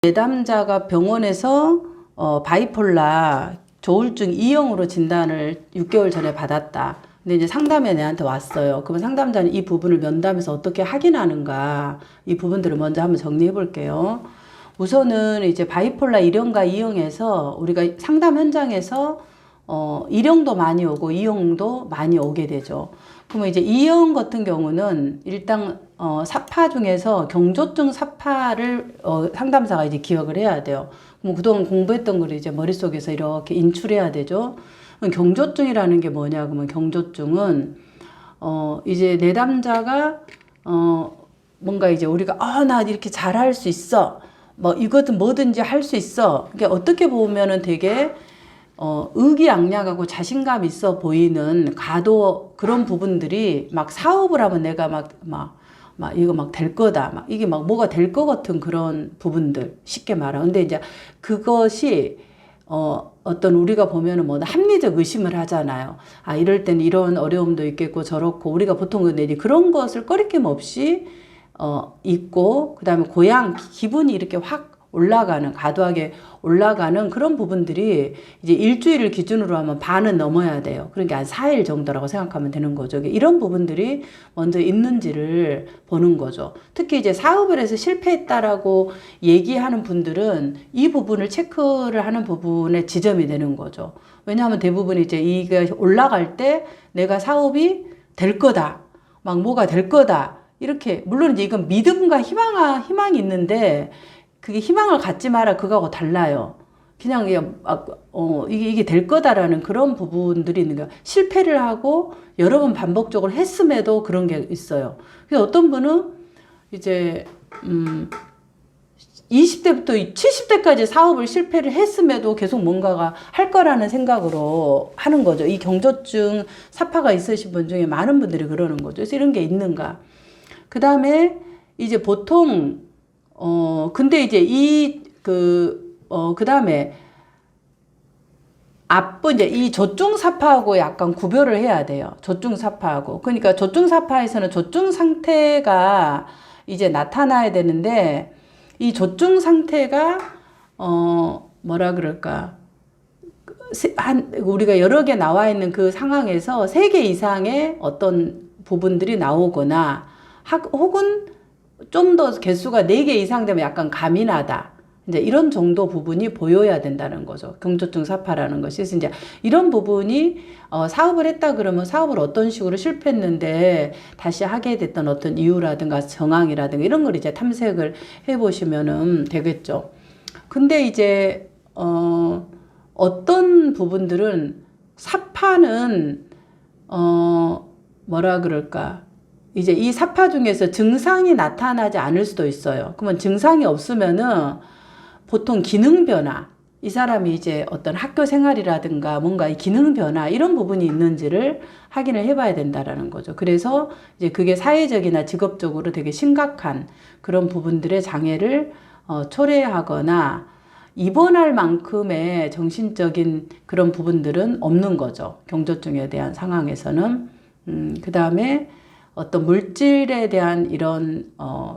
내담자가 병원에서 바이폴라 조울증 2형으로 진단을 6개월 전에 받았다. 근데 이제 상담에 내한테 왔어요. 그러면 상담자는 이 부분을 면담에서 어떻게 확인하는가, 이 부분들을 먼저 한번 정리해 볼게요. 우선은 이제 바이폴라 1형과 2형에서 우리가 상담 현장에서 1형도 많이 오고 2형도 많이 오게 되죠. 그러면 이제 2형 같은 경우는 일단 사파 중에서 경조증 사파를 상담사가 이제 기억을 해야 돼요. 그럼 그동안 공부했던 걸 이제 머릿속에서 이렇게 인출해야 되죠. 경조증이라는 게 뭐냐? 그러면 경조증은 이제 내담자가 뭔가 이제 우리가 나 이렇게 잘할 수 있어. 뭐 이것은 뭐든지 할 수 있어. 그게 어떻게 보면은 되게 의기양양하고 자신감 있어 보이는 가도 그런 부분들이 막 사업을 하면 내가 막 이거 막 될 거다. 막 이게 막 뭐가 될 것 같은 그런 부분들 쉽게 말하면. 근데 이제 그것이 어떤 우리가 보면은 뭐 합리적 의심을 하잖아요. 이럴 때는 이런 어려움도 있겠고 저렇고 우리가 보통 근데 그런 것을 꺼리낌 없이 있고 그다음에 기분이 이렇게 확 올라가는, 과도하게 올라가는 그런 부분들이 이제 일주일을 기준으로 하면 반은 넘어야 돼요. 그러니까 한 4일 정도라고 생각하면 되는 거죠. 이런 부분들이 먼저 있는지를 보는 거죠. 특히 이제 사업을 해서 실패했다라고 얘기하는 분들은 이 부분을 체크를 하는 부분의 지점이 되는 거죠. 왜냐하면 대부분 이제 이게 올라갈 때 내가 사업이 될 거다. 막 뭐가 될 거다. 이렇게, 물론 이제 이건 믿음과 희망이 있는데 그게 희망을 갖지 마라 그거하고 달라요. 그냥 이게 될 거다라는 그런 부분들이 있는 거예요. 실패를 하고 여러 번 반복적으로 했음에도 그런 게 있어요. 그래서 어떤 분은 이제 20대부터 70대까지 사업을 실패를 했음에도 계속 뭔가가 할 거라는 생각으로 하는 거죠. 이 경조증 사파가 있으신 분 중에 많은 분들이 그러는 거죠. 그래서 이런 게 있는가. 그 다음에 이제 보통 근데 이제 그 다음에 이제 이 조증사파하고 약간 구별을 해야 돼요. 조증사파하고. 그러니까 조증사파에서는 조증 상태가 이제 나타나야 되는데, 이 조증 상태가, 뭐라 그럴까. 우리가 여러 개 나와 있는 그 상황에서 3개 이상의 어떤 부분들이 나오거나, 혹은 좀 더 개수가 4개 이상 되면 약간 감이 나다. 이제 이런 정도 부분이 보여야 된다는 거죠. 경조증 사파라는 것이. 그래서 이제 이런 부분이 사업을 했다 그러면 사업을 어떤 식으로 실패했는데 다시 하게 됐던 어떤 이유라든가 정황이라든가 이런 걸 이제 탐색을 해보시면은 되겠죠. 근데 이제 어떤 부분들은 사파는 뭐라 그럴까. 이제 이 사파 중에서 증상이 나타나지 않을 수도 있어요. 그러면 증상이 없으면은 보통 기능 변화, 이 사람이 이제 어떤 학교 생활이라든가 뭔가 이 기능 변화 이런 부분이 있는지를 확인을 해봐야 된다라는 거죠. 그래서 이제 그게 사회적이나 직업적으로 되게 심각한 그런 부분들의 장애를 초래하거나 입원할 만큼의 정신적인 그런 부분들은 없는 거죠. 경조증에 대한 상황에서는. 그 다음에 어떤 물질에 대한 이런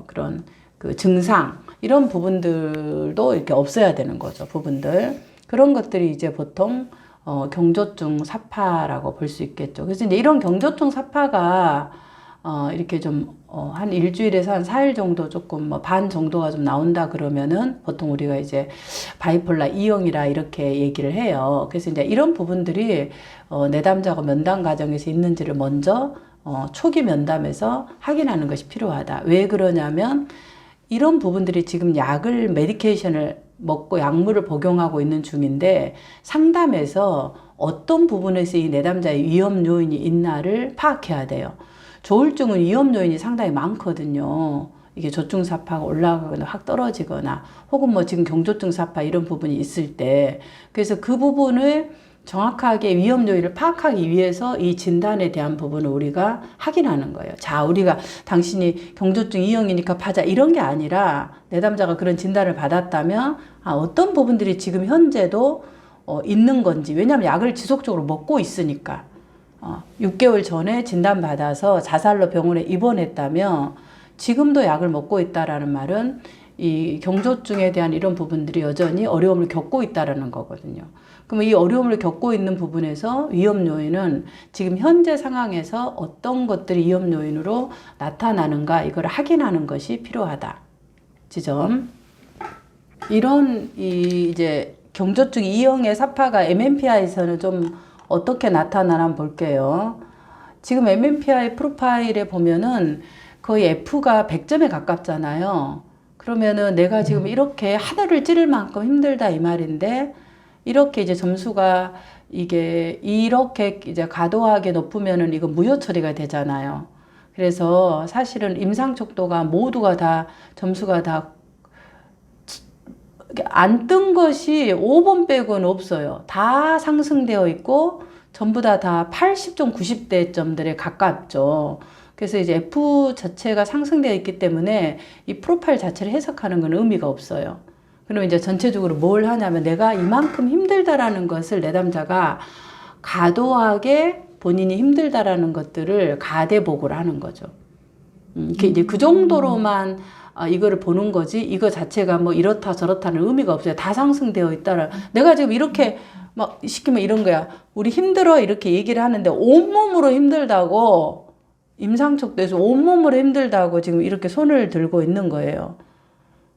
그런 그 증상 이런 부분들도 이렇게 없어야 되는 거죠. 부분들 그런 것들이 이제 보통 경조증 사파라고 볼 수 있겠죠. 그래서 이제 이런 경조증 사파가 이렇게 좀 한 일주일에서 한 4일 정도 조금 반 정도가 좀 나온다 그러면은 보통 우리가 이제 바이폴라 2형이라 이렇게 얘기를 해요. 그래서 이제 이런 부분들이 내담자가 면담 과정에서 있는지를 먼저 초기 면담에서 확인하는 것이 필요하다. 왜 그러냐면 이런 부분들이 지금 메디케이션을 먹고 약물을 복용하고 있는 중인데 상담에서 어떤 부분에서 이 내담자의 위험 요인이 있나를 파악해야 돼요. 조울증은 위험 요인이 상당히 많거든요. 이게 조증사파가 올라가거나 확 떨어지거나 혹은 뭐 지금 경조증사파 이런 부분이 있을 때 그래서 그 부분을 정확하게 위험 요인을 파악하기 위해서 이 진단에 대한 부분을 우리가 확인하는 거예요. 자, 우리가 당신이 경조증 2형이니까 파자 이런 게 아니라 내담자가 그런 진단을 받았다면 어떤 부분들이 지금 현재도 있는 건지. 왜냐하면 약을 지속적으로 먹고 있으니까. 6개월 전에 진단받아서 자살로 병원에 입원했다면 지금도 약을 먹고 있다라는 말은 이 경조증에 대한 이런 부분들이 여전히 어려움을 겪고 있다라는 거거든요. 그러면 이 어려움을 겪고 있는 부분에서 위험 요인은 지금 현재 상황에서 어떤 것들이 위험 요인으로 나타나는가 이걸 확인하는 것이 필요하다. 지점. 이런 이제 경조증 2형의 사파가 MMPI에서는 좀 어떻게 나타나나 한번 볼게요. 지금 MMPI 프로파일에 보면은 거의 F가 100점에 가깝잖아요. 그러면은 내가 지금 이렇게 하늘을 찌를 만큼 힘들다 이 말인데, 이렇게 이제 점수가 이게 이렇게 이제 과도하게 높으면은 이거 무효 처리가 되잖아요. 그래서 사실은 임상 척도가 모두가 다 점수가 다 안 뜬 것이 5번 빼고는 없어요. 다 상승되어 있고 전부 다 80점, 90대 점들에 가깝죠. 그래서 이제 F 자체가 상승되어 있기 때문에 이 프로파일 자체를 해석하는 건 의미가 없어요. 그러면 이제 전체적으로 뭘 하냐면 내가 이만큼 힘들다라는 것을 내담자가 과도하게 본인이 힘들다라는 것들을 가대보고를 하는 거죠. 이제 그 정도로만 이거를 보는 거지 이거 자체가 뭐 이렇다 저렇다는 의미가 없어요. 다 상승되어 있다라. 내가 지금 이렇게 막 시키면 이런 거야. 우리 힘들어 이렇게 얘기를 하는데 온몸으로 힘들다고 임상척도에서 온몸으로 힘들다고 지금 이렇게 손을 들고 있는 거예요.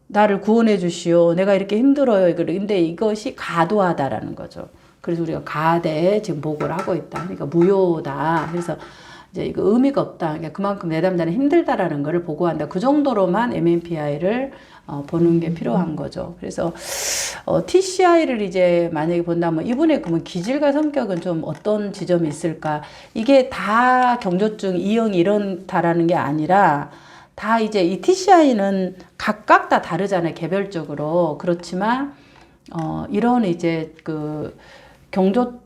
나를 구원해 주시오. 내가 이렇게 힘들어요. 근데 이것이 과도하다라는 거죠. 그래서 우리가 가대에 지금 보고를 하고 있다. 그러니까 무효다. 그래서 이제 이거 의미가 없다. 그러니까 그만큼 내담자는 힘들다라는 것을 보고한다. 그 정도로만 MMPI를 보는 게 필요한 거죠. 그래서 TCI를 이제 만약에 본다면 이분의 그러면 기질과 성격은 좀 어떤 지점이 있을까? 이게 다 경조증 2형이 이런다라는 게 아니라 다 이제 이 TCI는 각각 다 다르잖아요. 개별적으로. 그렇지만 이런 이제 그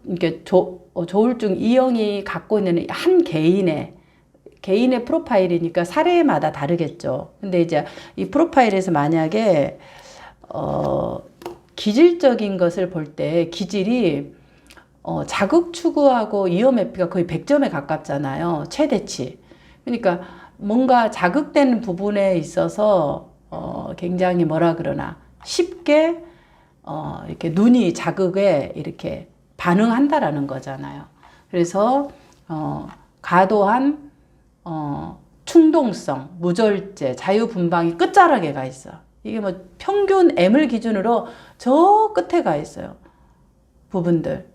이게 조울증 2형이 갖고 있는 한 개인의 프로파일이니까 사례마다 다르겠죠. 근데 이제 이 프로파일에서 만약에 기질적인 것을 볼 때 기질이 자극 추구하고 이어메피가 거의 100점에 가깝잖아요. 최대치. 그러니까 뭔가 자극되는 부분에 있어서 굉장히 뭐라 그러나 쉽게 이렇게 눈이 자극에 이렇게 반응한다라는 거잖아요. 그래서 과도한 충동성, 무절제, 자유분방이 끝자락에 가 있어. 이게 뭐 평균 M을 기준으로 저 끝에 가 있어요. 부분들.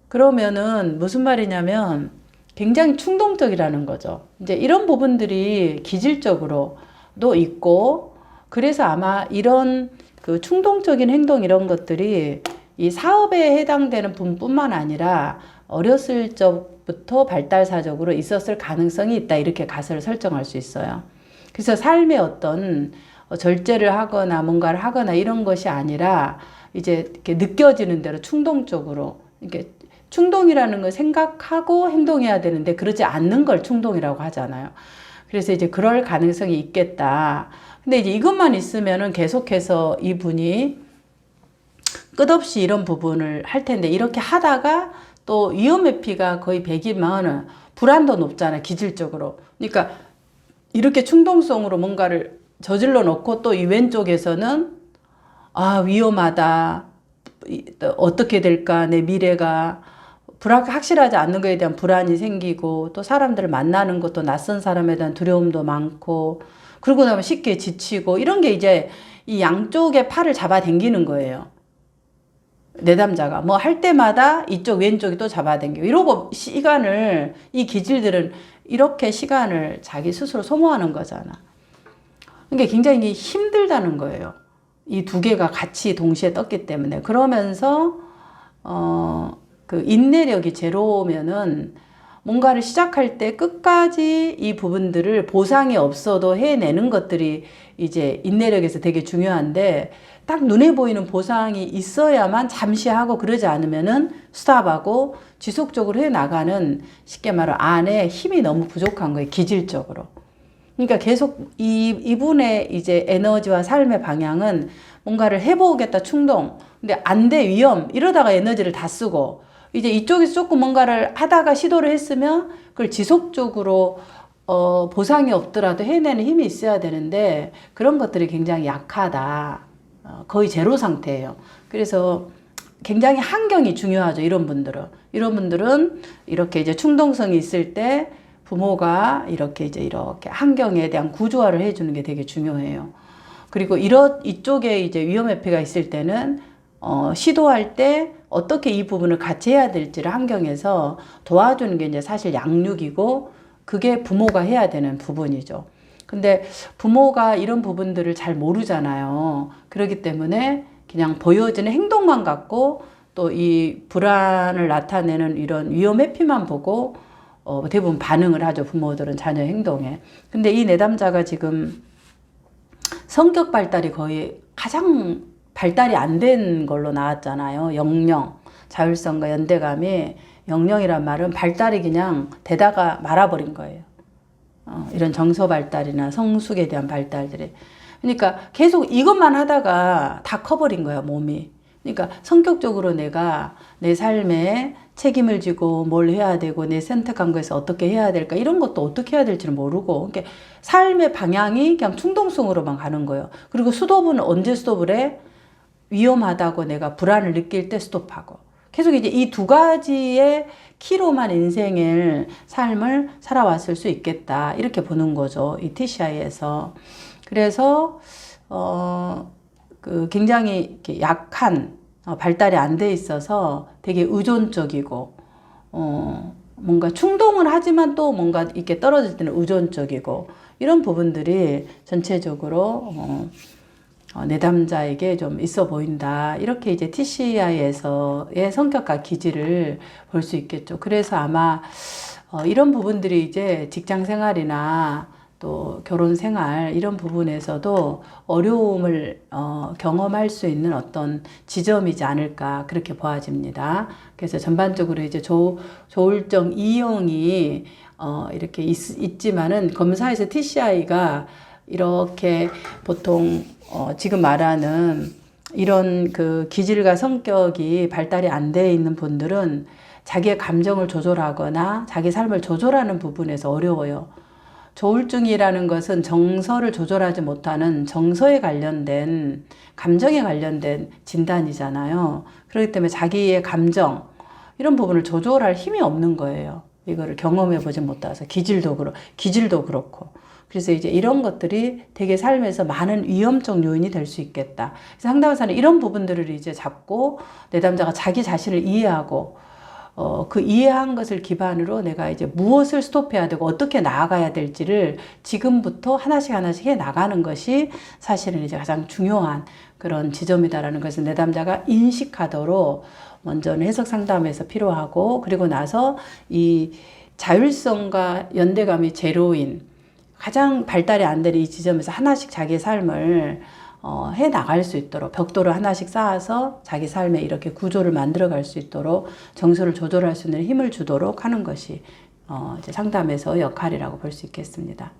그러면은 무슨 말이냐면 굉장히 충동적이라는 거죠. 이제 이런 부분들이 기질적으로도 있고, 그래서 아마 이런 그 충동적인 행동 이런 것들이 이 사업에 해당되는 분뿐만 아니라 어렸을 적부터 발달사적으로 있었을 가능성이 있다. 이렇게 가설을 설정할 수 있어요. 그래서 삶의 어떤 절제를 하거나 뭔가를 하거나 이런 것이 아니라 이제 이렇게 느껴지는 대로 충동적으로 이렇게 충동이라는 걸 생각하고 행동해야 되는데 그러지 않는 걸 충동이라고 하잖아요. 그래서 이제 그럴 가능성이 있겠다. 근데 이제 이것만 있으면은 계속해서 이분이 끝없이 이런 부분을 할 텐데 이렇게 하다가 또 이어메피가 거의 100이면 불안도 높잖아요. 기질적으로. 그러니까 이렇게 충동성으로 뭔가를 저질러 놓고 또 이 왼쪽에서는 위험하다. 어떻게 될까? 내 미래가 확실하지 않는 것에 대한 불안이 생기고 또 사람들을 만나는 것도 낯선 사람에 대한 두려움도 많고 그러고 나면 쉽게 지치고 이런 게 이제 이 양쪽의 팔을 잡아당기는 거예요. 내담자가 뭐 할 때마다 이쪽 왼쪽이 또 잡아당기고 이러고 시간을 이 기질들은 이렇게 시간을 자기 스스로 소모하는 거잖아. 그러니까 굉장히 힘들다는 거예요. 이 두 개가 같이 동시에 떴기 때문에. 그러면서 그 인내력이 제로면은 뭔가를 시작할 때 끝까지 이 부분들을 보상이 없어도 해내는 것들이 이제 인내력에서 되게 중요한데 딱 눈에 보이는 보상이 있어야만 잠시 하고 그러지 않으면은 스탑하고 지속적으로 해나가는 쉽게 말하면 안에 힘이 너무 부족한 거예요. 기질적으로. 그러니까 계속 이분의 이제 에너지와 삶의 방향은 뭔가를 해보겠다 충동. 근데 안 돼 위험. 이러다가 에너지를 다 쓰고 이제 이쪽에서 조금 뭔가를 하다가 시도를 했으면 그걸 지속적으로 보상이 없더라도 해내는 힘이 있어야 되는데 그런 것들이 굉장히 약하다. 거의 제로 상태예요. 그래서 굉장히 환경이 중요하죠. 이런 분들은. 이런 분들은 이렇게 이제 충동성이 있을 때 부모가 이렇게 환경에 대한 구조화를 해주는 게 되게 중요해요. 그리고 이쪽에 이제 위험회피가 있을 때는 시도할 때 어떻게 이 부분을 같이 해야 될지를 환경에서 도와주는 게 이제 사실 양육이고 그게 부모가 해야 되는 부분이죠. 근데 부모가 이런 부분들을 잘 모르잖아요. 그렇기 때문에 그냥 보여지는 행동만 갖고 또 이 불안을 나타내는 이런 위험 회피만 보고 대부분 반응을 하죠. 부모들은 자녀 행동에. 근데 이 내담자가 지금 성격 발달이 거의 가장 발달이 안 된 걸로 나왔잖아요. 영영, 자율성과 연대감이 영영이란 말은 발달이 그냥 되다가 말아버린 거예요. 이런 정서 발달이나 성숙에 대한 발달들이. 그러니까 계속 이것만 하다가 다 커버린 거야, 몸이. 그러니까 성격적으로 내가 내 삶에 책임을 지고 뭘 해야 되고 내 선택한 거에서 어떻게 해야 될까 이런 것도 어떻게 해야 될지를 모르고 그러니까 삶의 방향이 그냥 충동성으로만 가는 거예요. 그리고 스톱은 언제 스톱을 해? 위험하다고 내가 불안을 느낄 때 스톱하고 계속 이제 이 두 가지의 키로만 인생을 삶을 살아왔을 수 있겠다 이렇게 보는 거죠. 이 TCI에서. 그래서 굉장히 이렇게 약한 발달이 안 돼 있어서 되게 의존적이고 뭔가 충동을 하지만 또 뭔가 이렇게 떨어질 때는 의존적이고 이런 부분들이 전체적으로 내담자에게 좀 있어 보인다. 이렇게 이제 TCI에서의 성격과 기질을 볼 수 있겠죠. 그래서 아마 이런 부분들이 이제 직장 생활이나 또 결혼 생활 이런 부분에서도 어려움을 경험할 수 있는 어떤 지점이지 않을까 그렇게 보아집니다. 그래서 전반적으로 이제 조울증 E형이 이렇게 있지만은 검사에서 TCI가 이렇게 보통 지금 말하는 이런 그 기질과 성격이 발달이 안 돼 있는 분들은 자기의 감정을 조절하거나 자기 삶을 조절하는 부분에서 어려워요. 조울증이라는 것은 정서를 조절하지 못하는 정서에 관련된 감정에 관련된 진단이잖아요. 그렇기 때문에 자기의 감정 이런 부분을 조절할 힘이 없는 거예요. 이거를 경험해 보지 못해서 기질도 그렇고 그래서 이제 이런 것들이 되게 삶에서 많은 위험적 요인이 될 수 있겠다. 그래서 상담사는 이런 부분들을 이제 잡고 내담자가 자기 자신을 이해하고 그 이해한 것을 기반으로 내가 이제 무엇을 스톱해야 되고 어떻게 나아가야 될지를 지금부터 하나씩 해 나가는 것이 사실은 이제 가장 중요한 그런 지점이다라는 것을 내담자가 인식하도록 먼저는 해석 상담에서 필요하고 그리고 나서 이 자율성과 연대감이 제로인 가장 발달이 안 되는 이 지점에서 하나씩 자기의 삶을 해 나갈 수 있도록 벽돌을 하나씩 쌓아서 자기 삶에 이렇게 구조를 만들어 갈 수 있도록 정서를 조절할 수 있는 힘을 주도록 하는 것이 이제 상담에서 역할이라고 볼 수 있겠습니다.